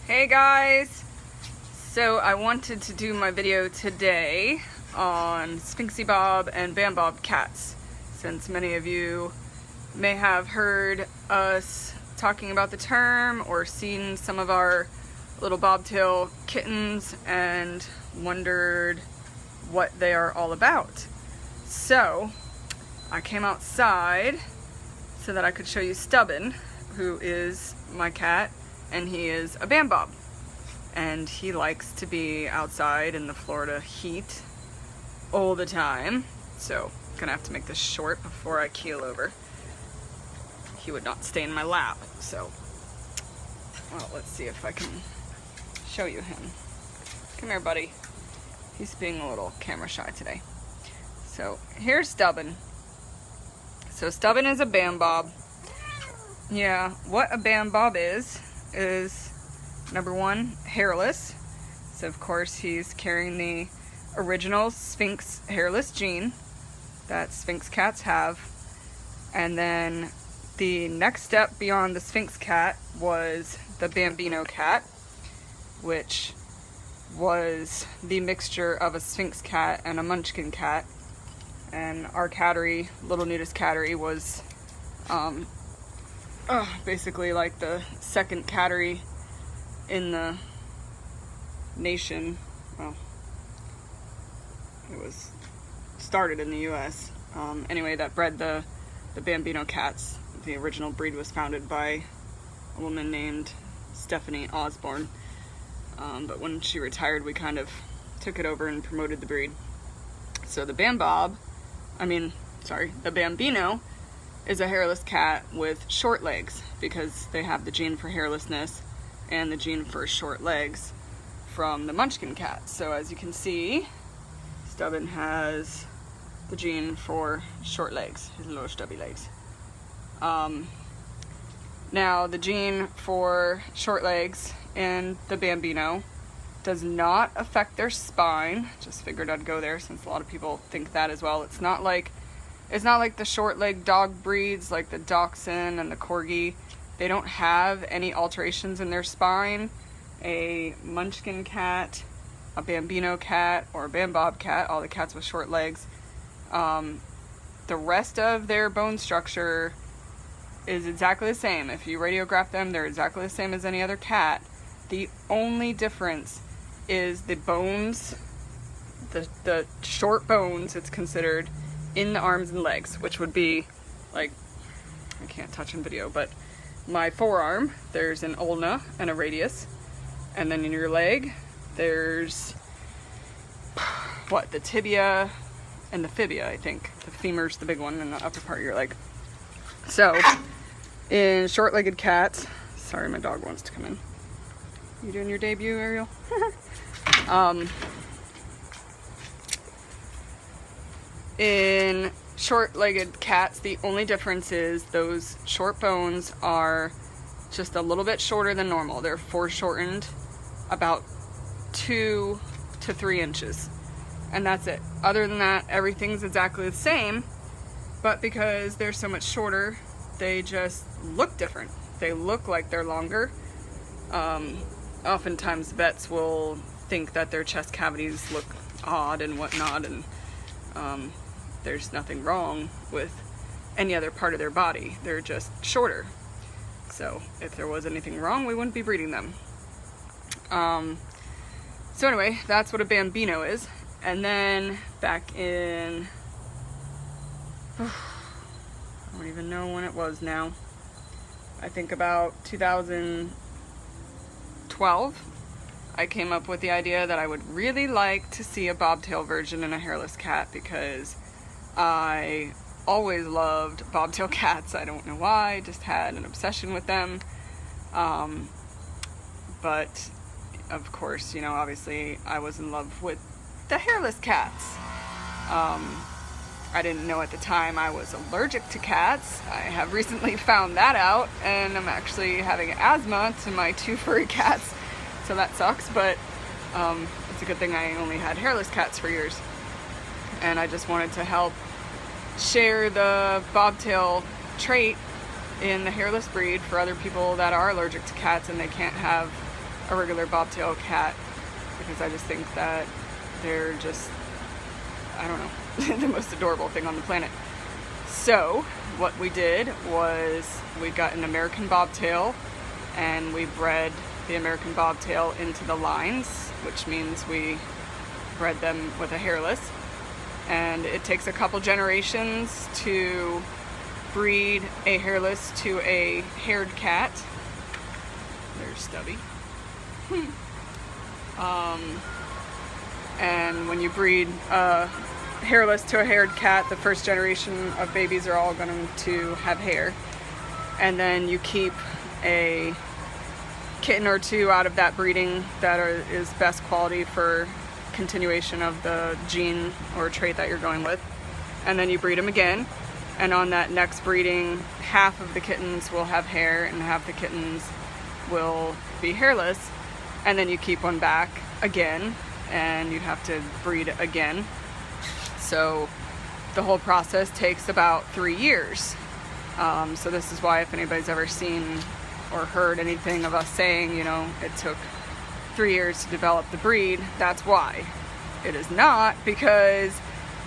Hey guys! So I wanted to do my video today on SphynxieBob and BamBob cats, since many of you may have heard us talking about the term or seen some of our little bobtail kittens and wondered what they are all about. So I came outside so that I could show you Stubborn, who is my cat, and he is a BamBob. And he likes to be outside in the Florida heat all the time. So I'm gonna have to make this short before I keel over. He would not stay in my lap, so well, let's see if I can show you him. Come here, buddy. He's being a little camera shy today. So here's Stubborn. So Stubborn is a BamBob. Yeah, what a BamBob is number one, hairless. So of course he's carrying the original Sphynx hairless gene that Sphynx cats have. And then the next step beyond the Sphynx cat was the bambino cat, which was the mixture of a Sphynx cat and a munchkin cat. And our cattery, little nudist cattery, was basically like the second cattery in the nation. Well, it was started in the US. Anyway, that bred the bambino cats. The original breed was founded by a woman named Stephanie Osborne. But when she retired, we kind of took it over and promoted the breed. So the the bambino is a hairless cat with short legs, because they have the gene for hairlessness and the gene for short legs from the munchkin cat. So as you can see, Stubborn has the gene for short legs, his little stubby legs. Now the gene for short legs in the bambino does not affect their spine. Just figured I'd go there since a lot of people think that as well. It's not like the short-legged dog breeds like the Dachshund and the Corgi. They don't have any alterations in their spine. A munchkin cat, a bambino cat, or a BamBob cat, all the cats with short legs, the rest of their bone structure is exactly the same. If you radiograph them, they're exactly the same as any other cat. The only difference is the bones, the short bones, it's considered, in the arms and legs, which would be like, I can't touch in video, but my forearm, there's an ulna and a radius, and then in your leg there's the tibia and the fibia. I think the femur's the big one in the upper part of your leg. So in short-legged cats, sorry, my dog wants to come in. You doing your debut, Ariel? In short-legged cats, the only difference is those short bones are just a little bit shorter than normal. They're foreshortened about 2 to 3 inches. And that's it. Other than that, everything's exactly the same, but because they're so much shorter, they just look different. They look like they're longer. Oftentimes vets will think that their chest cavities look odd and whatnot, and there's nothing wrong with any other part of their body. They're just shorter. So if there was anything wrong, we wouldn't be breeding them. So anyway, that's what a bambino is. And then back in, I don't even know when it was now. I think about 2012, I came up with the idea that I would really like to see a bobtail version in a hairless cat, because I always loved bobtail cats. I don't know why, I just had an obsession with them. But of course, you know, obviously I was in love with the hairless cats. I didn't know at the time I was allergic to cats. I have recently found that out, and I'm actually having asthma to my 2 furry cats, so that sucks, but it's a good thing I only had hairless cats for years. And I just wanted to help share the bobtail trait in the hairless breed for other people that are allergic to cats and they can't have a regular bobtail cat, because I just think that they're just, I don't know, the most adorable thing on the planet. So what we did was we got an American bobtail and we bred the American bobtail into the lines, which means we bred them with a hairless. And it takes a couple generations to breed a hairless to a haired cat. There's Stubby. And when you breed a hairless to a haired cat, the first generation of babies are all going to have hair. And then you keep a kitten or two out of that breeding that is best quality for continuation of the gene or trait that you're going with. And then you breed them again. And on that next breeding, half of the kittens will have hair and half the kittens will be hairless. And then you keep one back again and you have to breed again. So the whole process takes about 3 years. So this is why, if anybody's ever seen or heard anything of us saying, you know, it took 3 years to develop the breed, that's why. It is not because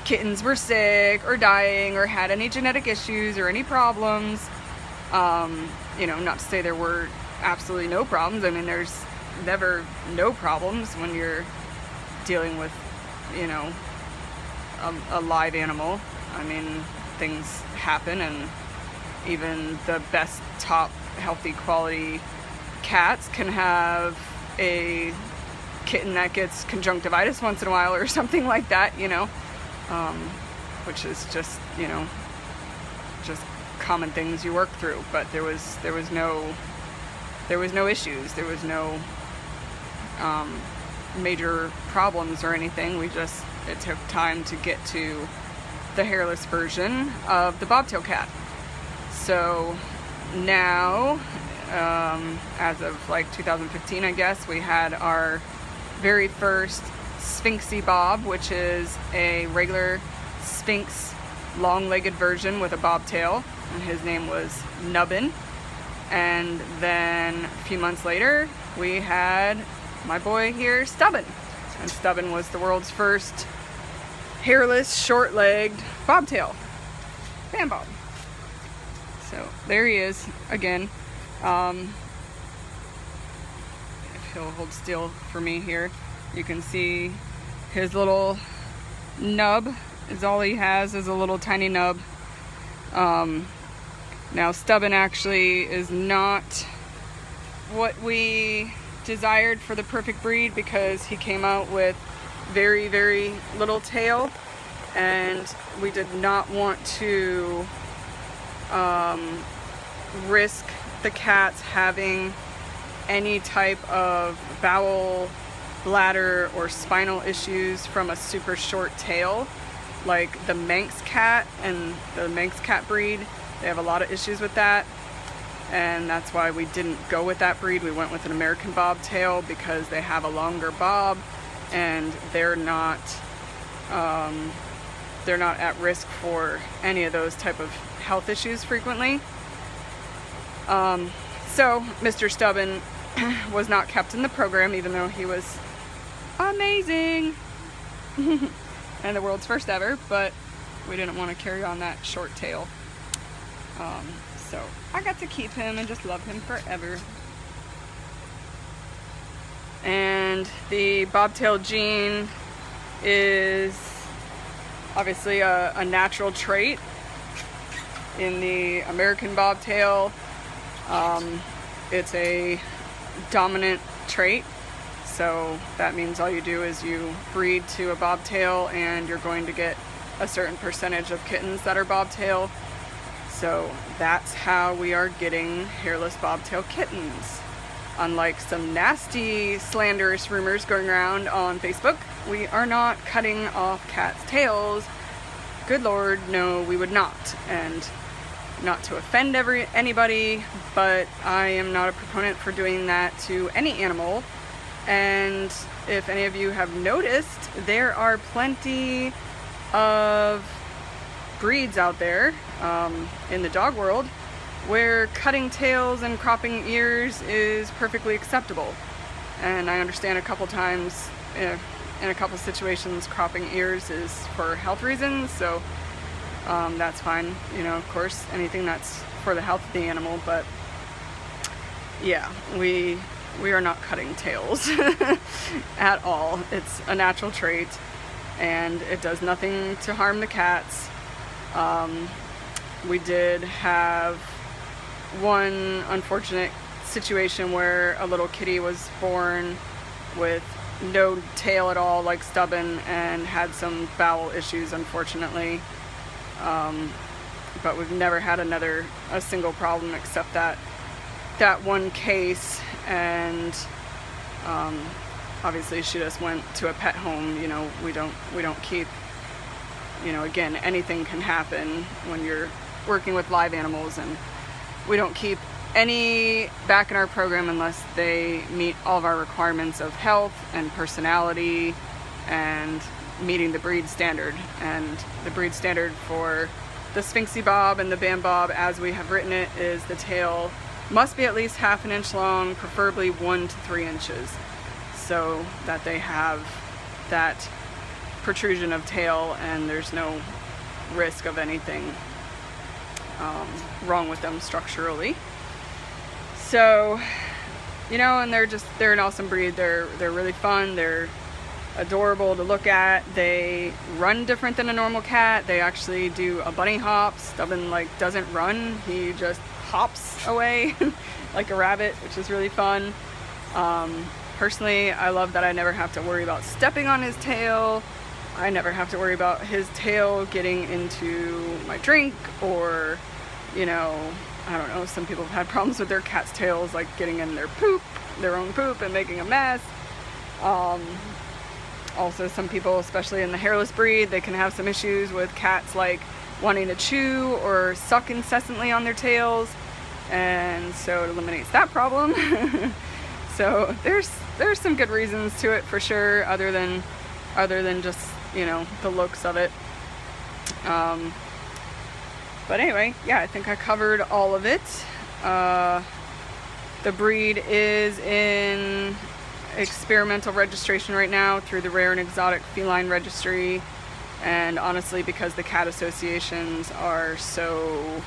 kittens were sick or dying or had any genetic issues or any problems. You know, not to say there were absolutely no problems. I mean, there's never no problems when you're dealing with, you know, a live animal. I mean, things happen, and even the best top healthy quality cats can have a kitten that gets conjunctivitis once in a while or something like that, you know, which is just, you know, just common things you work through. But there was no issues, there was no major problems or anything. It took time to get to the hairless version of the bobtail cat. So now, as of like 2015, I guess, we had our very first SphynxieBob, which is a regular Sphynx long-legged version with a bobtail, and his name was Nubbin. And then a few months later, we had my boy here, Stubbin. And Stubbin was the world's first hairless, short-legged bobtail. BamBob. So there he is again. If he'll hold still for me here, you can see his little nub is all he has, is a little tiny nub. Now Stubbin actually is not what we desired for the perfect breed, because he came out with very, very little tail, and we did not want to risk the cats having any type of bowel, bladder, or spinal issues from a super short tail like the Manx cat and the Manx cat breed. They have a lot of issues with that, and that's why we didn't go with that breed. We went with an American bobtail because they have a longer bob and they're not at risk for any of those type of health issues frequently. So Mr. Stubbin was not kept in the program, even though he was amazing and the world's first ever, but we didn't want to carry on that short tail. So I got to keep him and just love him forever. And the bobtail gene is obviously a natural trait in the American bobtail. It's a dominant trait, so that means all you do is you breed to a bobtail and you're going to get a certain percentage of kittens that are bobtail. So that's how we are getting hairless bobtail kittens. Unlike some nasty slanderous rumors going around on Facebook, we are not cutting off cats' tails. Good Lord, no, we would not. And not to offend anybody, but I am not a proponent for doing that to any animal. And if any of you have noticed, there are plenty of breeds out there in the dog world where cutting tails and cropping ears is perfectly acceptable. and I understand a couple times in a couple situations cropping ears is for health reasons, so that's fine, you know, of course, anything that's for the health of the animal. But yeah, we are not cutting tails at all. It's a natural trait and it does nothing to harm the cats. We did have one unfortunate situation where a little kitty was born with no tail at all, like stubborn, and had some bowel issues, unfortunately. But we've never had a single problem except that one case, and obviously she just went to a pet home. You know, we don't keep, you know, again, anything can happen when you're working with live animals, and we don't keep any back in our program unless they meet all of our requirements of health and personality and meeting the breed standard. And the breed standard for the SphynxieBob and the BamBob, as we have written it, is the tail must be at least half an inch long, preferably 1 to 3 inches, so that they have that protrusion of tail and there's no risk of anything wrong with them structurally. So, you know, and they're an awesome breed. They're really fun. They're adorable to look at. They run different than a normal cat. They actually do a bunny hop. Stubborn doesn't run. He just hops away like a rabbit, which is really fun. Personally, I love that I never have to worry about stepping on his tail. I never have to worry about his tail getting into my drink, or, you know, I don't know, some people have had problems with their cat's tails, like getting in their own poop and making a mess. Also, some people, especially in the hairless breed, they can have some issues with cats like wanting to chew or suck incessantly on their tails, and so it eliminates that problem. So there's some good reasons to it for sure, other than just, you know, the looks of it. But anyway, yeah, I think I covered all of it. The breed is in experimental registration right now through the Rare and Exotic Feline Registry, and honestly, because the cat associations are so,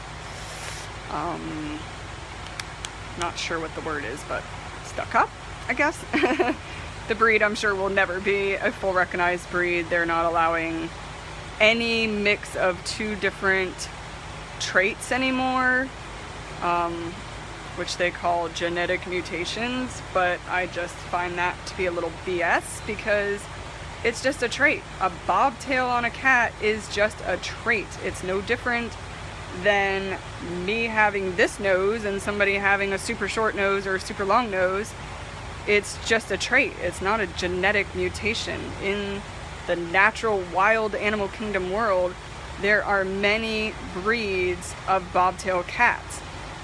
not sure what the word is, but stuck up, I guess. The breed, I'm sure, will never be a full recognized breed. They're not allowing any mix of two different traits anymore, which they call genetic mutations, but I just find that to be a little BS, because it's just a trait. A bobtail on a cat is just a trait. It's no different than me having this nose and somebody having a super short nose or a super long nose. It's just a trait. It's not a genetic mutation. In the natural wild animal kingdom world, there are many breeds of bobtail cats,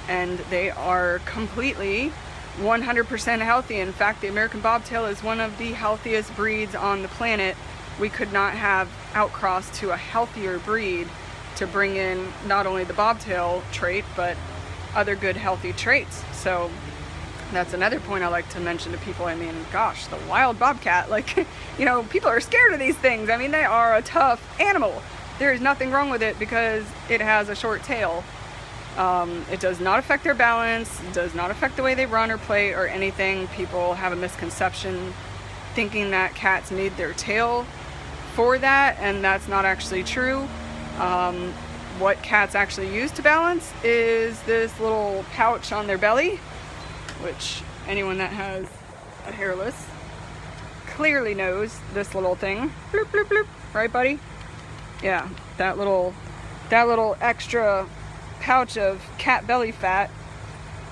and they are completely 100% healthy. In fact, the American bobtail is one of the healthiest breeds on the planet. We could not have outcrossed to a healthier breed to bring in not only the bobtail trait, but other good healthy traits. So that's another point I like to mention to people. I mean, gosh, the wild bobcat, like, you know, people are scared of these things. I mean, they are a tough animal. There is nothing wrong with it because it has a short tail. It does not affect their balance, does not affect the way they run or play or anything. People have a misconception thinking that cats need their tail for that, and that's not actually true. What cats actually use to balance is this little pouch on their belly, which anyone that has a hairless clearly knows this little thing. Bloop, bloop, bloop. Right, buddy? Yeah, that little extra pouch of cat belly fat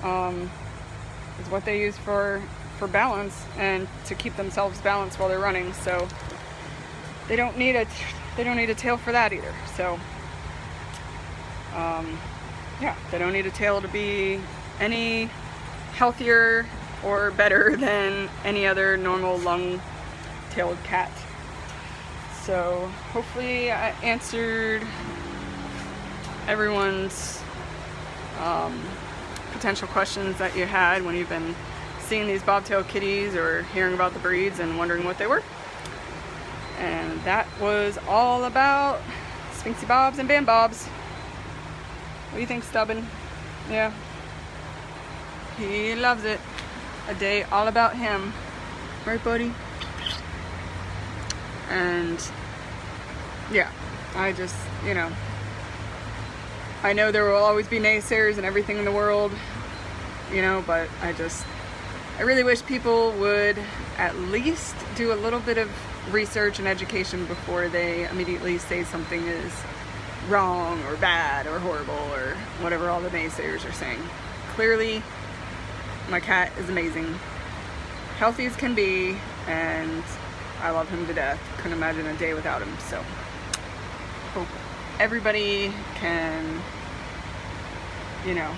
is what they use for balance and to keep themselves balanced while they're running. So they don't need a tail for that either. So yeah, they don't need a tail to be any healthier or better than any other normal long-tailed cat. So hopefully I answered everyone's potential questions that you had when you've been seeing these bobtail kitties or hearing about the breeds and wondering what they were. And that was all about SphynxieBobs and BamBobs. What do you think, Stubborn? Yeah. He loves it. A day all about him. Right, buddy? And yeah, I just, you know, I know there will always be naysayers and everything in the world, you know, but I really wish people would at least do a little bit of research and education before they immediately say something is wrong or bad or horrible or whatever all the naysayers are saying. Clearly, my cat is amazing. Healthy as can be, and I love him to death. Couldn't imagine a day without him, so hope everybody can, you know,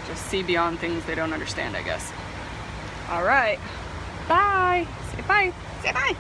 just see beyond things they don't understand, I guess. All right. Bye. Say bye. Say bye.